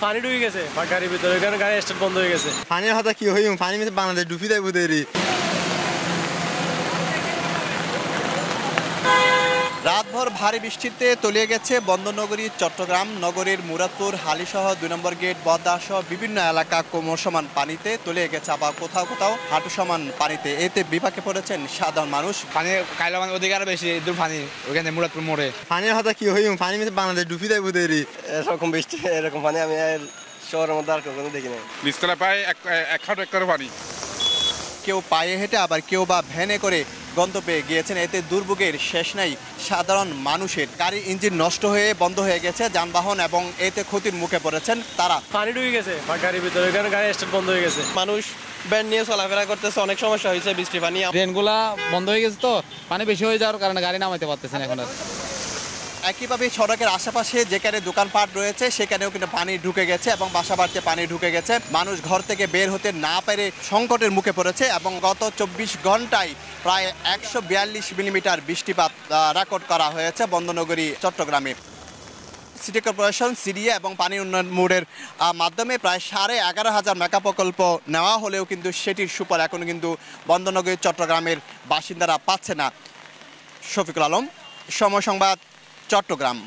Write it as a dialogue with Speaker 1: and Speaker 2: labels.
Speaker 1: পানি ঢুকে গেছে গাড়ির ভিতরে, এখানে গাড়ি স্টার্ট বন্ধ হয়ে গেছে।
Speaker 2: পানির হতা কি হইম, পানি মিশে বাংলাদেশ ডুবি দেয় বুদেরি। রাতভর ভারী বৃষ্টিতে তলিয়ে গেছে বন্দরনগরী চট্টগ্রাম নগরীর মুরাদপুর হালিসহ ২ নম্বর গেট বদ্দা সহ বিভিন্ন এলাকা কোমরসমান পানিতে তলিয়ে গেছে, আবার কোথাও কোথাও হাঁটু সমান পানিতে। এতে বিপাকে পড়েছেন সাধারণ মানুষ।
Speaker 3: পানি কাইলা মানে অধিকার বেশি দূর পানি ওখানে মুরাদপুর মোড়ে।
Speaker 2: পানির হতা কি হইম, পানি মিশে বাংলাদেশ ডুবি দেয় বুদেরি।
Speaker 1: এরকম বৃষ্টি এরকম পানি আমি শহরের মধ্যে আর কখনো দেখি নাই।
Speaker 4: বিস্তলা প্রায় এক হাট একর পানি।
Speaker 2: কেউ পায়ে হেঁটে আবার কেউ বা ভ্যানে করে গন্তব্যে গিয়েছেন। এতে দুর্ভোগের শেষ নাই সাধারণ মানুষের। গাড়ির ইঞ্জিন নষ্ট হয়ে বন্ধ হয়ে গেছে যানবাহন এবং এতে ক্ষতির মুখে পড়েছেন তারা।
Speaker 1: পানি ঢুকে গেছে গাড়ির ভিতরে, এখানে গাড়ি স্টার্ট বন্ধ হয়ে গেছে। মানুষ ব্যান নিয়ে চলাফেরা করতেছে, অনেক সমস্যা হয়েছে বৃষ্টি পানি।
Speaker 3: ট্রেনগুলা বন্ধ হয়ে গেছে, তো পানি বেশি হয়ে যাওয়ার কারণে গাড়ি নামাইতে পারতেছে না এখন আর।
Speaker 2: একইভাবে সড়কের আশেপাশে যেখানে দোকানপাট রয়েছে সেখানেও কিন্তু পানি ঢুকে গেছে এবং বাসা বাড়িতে পানি ঢুকে গেছে। মানুষ ঘর থেকে বের হতে না পেরে সংকটের মুখে পড়েছে এবং গত ২৪ ঘন্টায় প্রায় ১৪২ মিলিমিটার বৃষ্টিপাত রেকর্ড করা হয়েছে বন্দরনগরী চট্টগ্রামে। সিটি কর্পোরেশন সিডিএ এবং পানি উন্নয়ন বোর্ডের মাধ্যমে প্রায় ১১,৫০০ মেগা প্রকল্প নেওয়া হলেও কিন্তু সেটির সুফল এখনো কিন্তু বন্দরনগরী চট্টগ্রামের বাসিন্দারা পাচ্ছে না। শফিকুল আলম, সময় সংবাদ, চট্টগ্রাম।